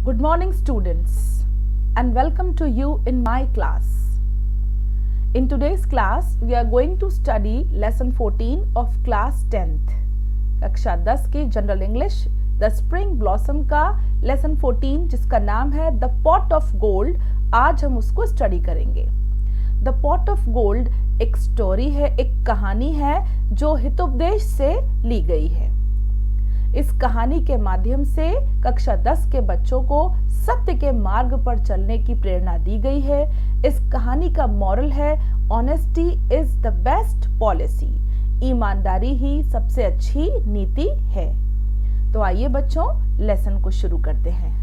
Good morning students and welcome to you in my class. In today's class we are going to study lesson 14 of class 10th. कक्षा 10 की general English the spring blossom का lesson 14 जिसका नाम है the pot of gold, आज हम उसको study करेंगे। द पॉट ऑफ गोल्ड एक स्टोरी है, एक कहानी है जो हितोपदेश से ली गई है। इस कहानी के माध्यम से कक्षा 10 के बच्चों को सत्य के मार्ग पर चलने की प्रेरणा दी गई है। इस कहानी का मॉरल है honesty is the best policy, ईमानदारी ही सबसे अच्छी नीति है। तो आइए बच्चों लेसन को शुरू करते हैं।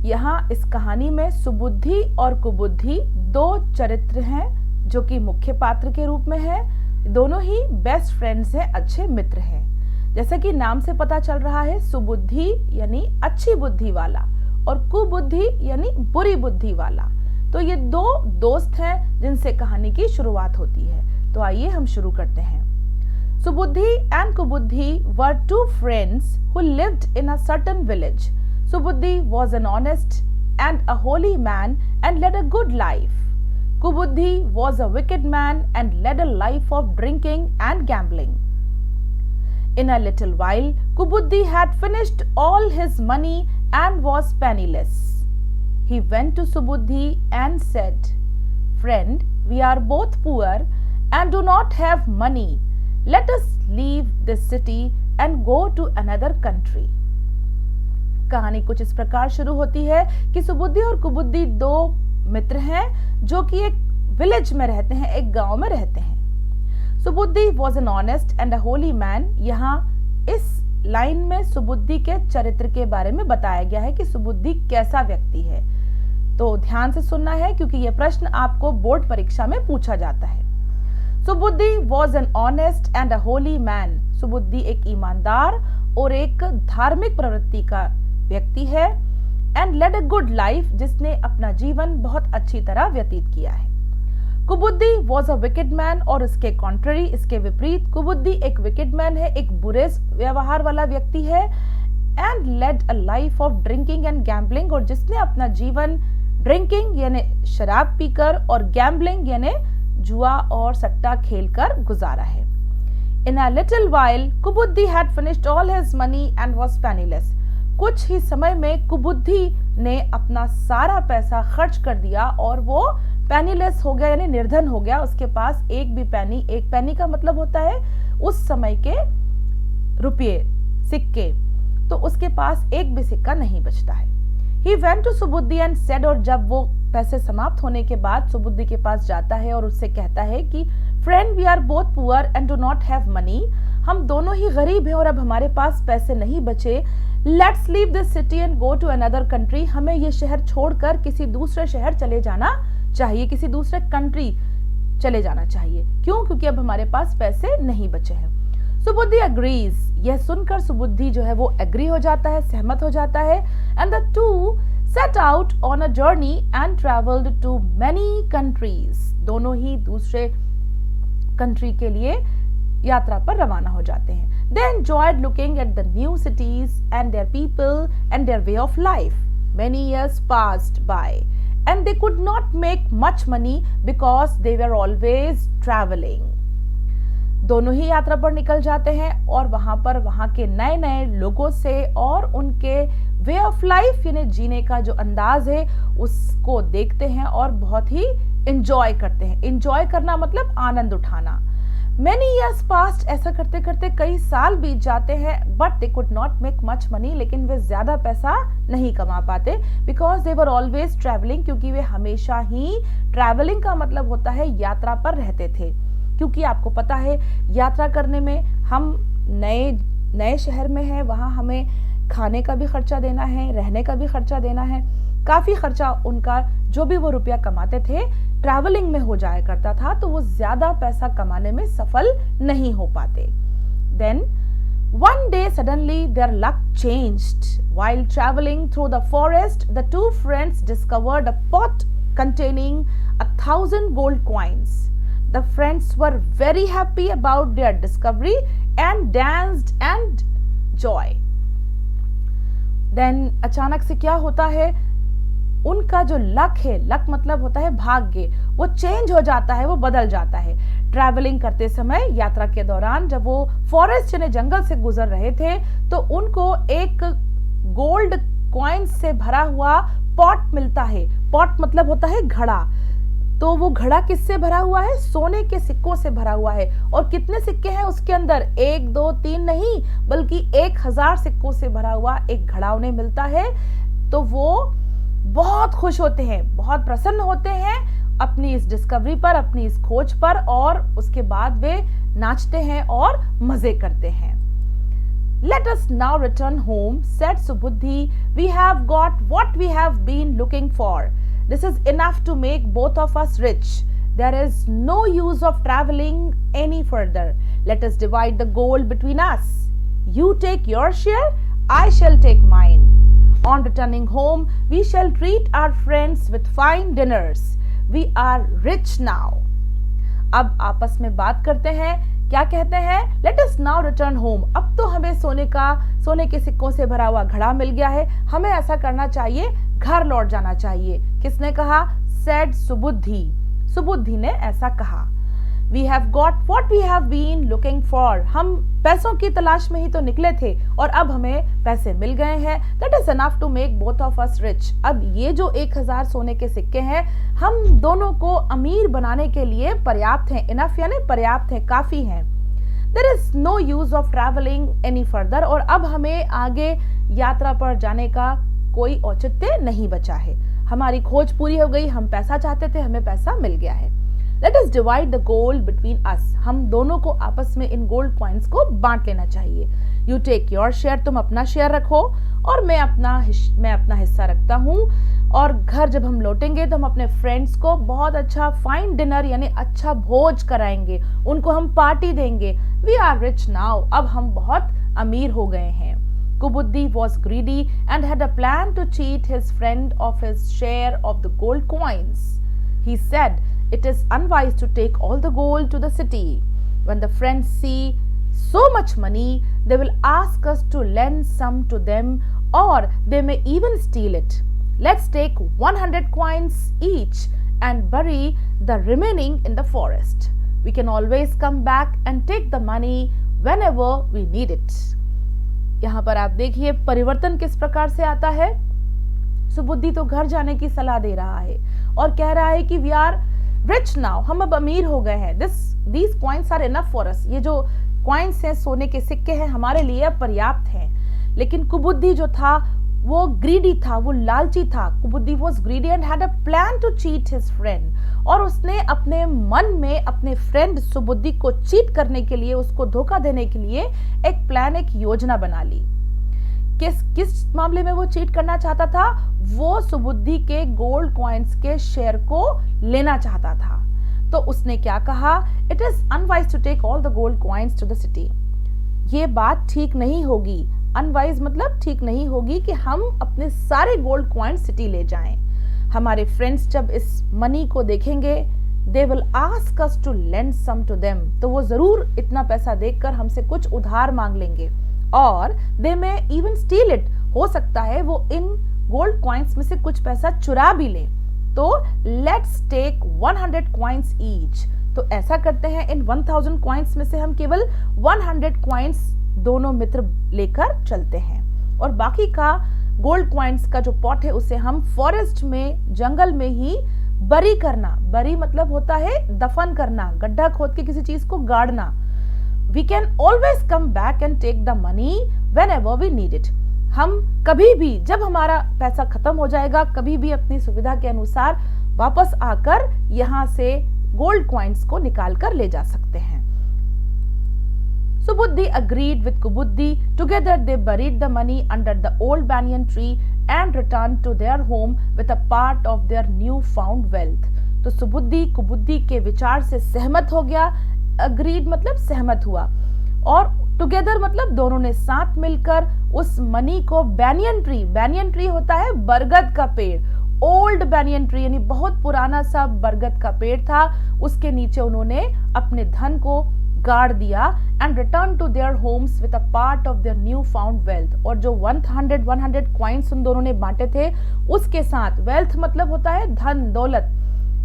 यहाँ इस कहानी में सुबुद्धि और कुबुद्धि दो चरित्र हैं जो कि मुख्य पात्र के रूप में है। दोनों ही बेस्ट फ्रेंड्स हैं, अच्छे मित्र हैं। जैसा कि नाम से पता चल रहा है, सुबुद्धि यानी अच्छी बुद्धि वाला और कुबुद्धि यानी बुरी बुद्धि वाला। तो ये दो दोस्त हैं जिनसे कहानी की शुरुआत होती है। तो आइए हम शुरू करते हैं। Subuddhi and Kubuddhi were two friends who lived in a certain village. Subuddhi was an honest and a holy man and led a good life. Kubuddhi was a wicked man and led a life of drinking and gambling. In a little while, Kubuddhi had finished all his money and was penniless. He went to Subuddhi and said, "Friend, we are both poor and do not have money. Let us leave this city and go to another country." कहानी कुछ इस प्रकार शुरू होती है कि सुबुद्धि और कुबुद्धि दो मित्र हैं जो कि एक विलेज में रहते हैं, एक गांव में रहते हैं। सुबुद्धि was an honest and a holy man. यहाँ इस लाइन में सुबुद्धि के चरित्र के बारे में बताया गया है कि सुबुद्धि कैसा व्यक्ति है। तो ध्यान से सुनना है क्योंकि यह प्रश्न आपको बोर्ड परीक्षा में पूछा जाता है। Subuddhi was an honest and a holy man. Subuddhi एक ईमानदार और एक धार्मिक प्रवृत्ति का व्यक्ति है। And led a good life, जिसने अपना जीवन बहुत अच्छी तरह व्यतीत किया है। Kubuddhi was a wicked man, और इसके कॉन्ट्ररी, इसके विपरीत कुबुद्धि एक विकेड मैन है, एक बुरे व्यवहार वाला व्यक्ति है। And led a life of drinking and gambling, और जिसने अपना जीवन ड्रिंकिंग यानी शराब पीकर और गैम्बलिंग यानी जुआ और सट्टा खेलकर गुजारा है। In a little while Kubuddhi had finished all his money and was penniless. कुछ ही समय में कुबुद्धि ने अपना सारा पैसा खर्च कर दिया और वो पेनीलेस हो गया यानी निर्धन हो गया। उसके पास एक भी पेनी, एक पेनी का मतलब होता है उस समय के रुपये, सिक्के, तो उसके पास एक भी सिक्का नहीं बचता है। He went to Subuddhi and said, और जब वो पैसे समाप्त होने के बाद सुबुद्धि के पास जाता है और उससे कहता है कि friend we are both poor and do not have money. हम दोनों ही गरीब हैं और अब हमारे पास पैसे नहीं बचे। Let's leave this city and go to another country. हमें ये शहर छोड़कर किसी दूसरे शहर चले जाना चाहिए, किसी दूसरे कंट्री चले जाना चाहिए। क्यों? क्योंकि अब हमारे पास पैसे नहीं बचे हैं। सुबुद्धि अग्रीज। यह सुनकर सुबुद्धि जो है वो एग्री हो जाता है, सहमत हो जाता है। And the two set out on a journey and travelled to many countries. दोनों ही दूसरे कंट्री के लिए यात्रा पर रवाना हो जाते हैं। They enjoyed looking at the new cities and their people and their way of life. Many years passed by and they could not make much money because they were always traveling. दोनों ही यात्रा पर निकल जाते हैं और वहां पर वहां के नए नए लोगों से और उनके वे ऑफ लाइफ यानी जीने का जो अंदाज है उसको देखते हैं और बहुत ही इंजॉय करते हैं। इंजॉय करना मतलब आनंद उठाना। Many years passed, ऐसा करते करते कई साल बीत जाते हैं। But they could not make much money, लेकिन वे ज्यादा पैसा नहीं कमा पाते because they were always traveling, क्योंकि वे हमेशा ही ट्रैवलिंग का मतलब होता है यात्रा पर रहते थे। क्योंकि आपको पता है यात्रा करने में हम नए शहर में हैं, वहाँ हमें खाने का भी खर्चा देना है, रहने का भी खर्चा देना है, काफी खर्चा उनका जो भी वो रुपया कमाते थे ट्रैवलिंग में हो जाया करता था, तो वो ज्यादा पैसा कमाने में सफल नहीं हो पाते। Then one day suddenly their luck changed. While traveling through the forest, the two friends discovered a pot containing 1,000 gold coins. The friends were very happy about their discovery and danced and joy. Then अचानक से क्या होता है, उनका जो luck है, luck मतलब होता है भाग्य, वो चेंज हो जाता है, वो बदल जाता है। ट्रैवलिंग करते समय, यात्रा के दौरान जब वो फॉरेस्ट यानी जंगल से गुजर रहे थे, तो उनको एक गोल्ड कॉइन से भरा हुआ पॉट मिलता है। पॉट मतलब होता है घड़ा। तो वो घड़ा किससे भरा हुआ है? सोने के सिक्कों से भरा हुआ है। और कितने सिक्के हैं उसके अंदर? 1 2 3 नहीं, बल्कि 1000 सिक्कों से भरा हुआ एक घड़ा उन्हें मिलता है। तो वो बहुत खुश होते हैं, बहुत प्रसन्न होते हैं अपनी इस डिस्कवरी पर, अपनी इस खोज पर, और उसके बाद वे नाचते हैं और मजे करते हैं। Let us now return home, said Subudhi. We have got what we have been looking for. This is enough to make both of us rich. There is no use of traveling any further. Let us divide the gold between us. You take your share, I shall take mine. On returning home, we shall treat our friends with fine dinners. We are rich now. अब आपस में बात करते हैं, क्या कहते हैं? Let us now return home. अब तो हमें सोने के सिक्कों से भरा हुआ घड़ा मिल गया है, हमें ऐसा करना चाहिए, घर लौट जाना चाहिए। किसने कहा? Said सुबुद्धि। सुबुद्धि ने ऐसा कहा। We have got what we have been looking for. हम पैसों की तलाश में ही तो निकले थे और अब हमें पैसे मिल गए हैं। That is enough to make both of us rich. अब ये जो 1000 सोने के सिक्के हैं, हम दोनों को अमीर बनाने के लिए पर्याप्त हैं। Enough यानी पर्याप्त है, काफी हैं। There is no use of traveling any further. और अब हमें आगे यात्रा पर जाने का कोई औचित्य नहीं बचा है। हमारी खोज पूरी हो गई, हम पैसा चाहते थे, हमें पैसा मिल गया है। Let us divide the gold between us. हम दोनों को आपस में इन गोल्ड कॉइन्स को बांट लेना चाहिए। You take your share, तुम अपना शेयर रखो और मैं अपना हिस्सा रखता हूँ। और घर जब हम लौटेंगे तो हम अपने फ्रेंड्स को बहुत अच्छा फाइन डिनर यानी अच्छा भोज कराएंगे, उनको हम पार्टी देंगे। We are rich now. अब हम बहुत अमीर हो गए हैं। Kubuddhi was greedy and had a plan to cheat his friend of his share of the gold coins. He said, "It is unwise to take all the gold to the city. When the friends see so much money, they will ask us to lend some to them, or they may even steal it. Let's take 100 coins each and bury the remaining in the forest. We can always come back and take the money whenever we need it." यहाँ पर आप देखिए परिवर्तन किस प्रकार से आता है। सुबुद्धि तो घर जाने की सलाह दे रहा है और कह रहा है कि वी आर रिच नाउ, हम अब अमीर हो गए हैं। These coins are enough for us. ये जो कॉइन्स हैं, सोने के सिक्के हैं, हमारे लिए पर्याप्त हैं। लेकिन कुबुद्धि जो था वो ग्रीडी था, वो लालची था। Kubuddhi was greedy and had a plan to cheat his friend. और उसने अपने मन में अपने फ्रेंड सुबुद्धि को चीट करने के लिए, उसको धोखा देने के लिए एक प्लान, एक योजना बना ली। किस मामले में वो चीट करना चाहता था? वो सुबुद्धि के गोल्ड कॉइन्स के शेयर को लेना चाहता था। तो उसने क्या कहा? It is unwise to take all the gold coins to the city. ये बात ठीक नहीं होगी। अनवाइज मतलब ठीक नहीं होगी कि हम अपने सारे गोल्ड कॉइन्स सिटी ले जाएं। हमारे फ्रेंड्स जब इस मनी को देखेंगे, they will ask us to lend some to them, तो वो जरूर इतना पैसा देखकर हमसे कुछ उधार मांग लेंगे। और दे मे इवन स्टील इट, हो सकता है वो इन गोल्ड कॉइन्स में से कुछ पैसा चुरा भी ले। तो लेट्स टेक 100 कॉइन्स ईच। तो ऐसा करते हैं, इन 1000 कॉइन्स में से हम केवल 100 कॉइन्स दोनों मित्र लेकर चलते हैं और बाकी का गोल्ड कॉइन्स का जो पॉट है उसे हम फॉरेस्ट में, जंगल में ही बरी करना। बरी मतलब होता है दफन करना, गड्ढा खोद के किसी चीज को गाड़ना। We can always come back and take the money whenever we need it. हम कभी भी, जब हमारा पैसा खत्म हो जाएगा, कभी भी अपनी सुविधा के अनुसार वापस आकर यहाँ से गोल्ड कॉइन्स को निकाल कर ले जा सकते हैं। Subudhi agreed with Kubuddhi. Together they buried the money under the old banyan tree and returned to their home with a part of their new found wealth. तो सुबुद्धि कुबुद्धि के विचार से सहमत हो गया। अग्रीड मतलब सहमत हुआ, और टुगेदर मतलब दोनों ने साथ मिलकर उस मनी को बैनियन ट्री होता है बरगद का पेड़, ओल्ड बैनियन ट्री यानी बहुत पुराना सा बरगद का पेड़ था, उसके नीचे उन्होंने अपने धन को गाड़ दिया and return to their homes with a part of their new found wealth. और जो 100 कॉइन्स उन दोनों ने बांटे थे उसके साथ, वेल्थ मतलब होता है धन दौलत,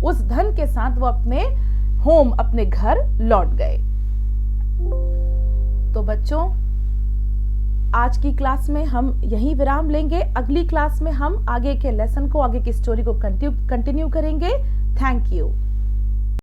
उस धन के साथ वो अपने होम, अपने घर लौट गए। तो बच्चों, आज की क्लास में हम यहीं विराम लेंगे। अगली क्लास में हम आगे के लेसन को, आगे की स्टोरी को कंटिन्यू करेंगे। Thank you.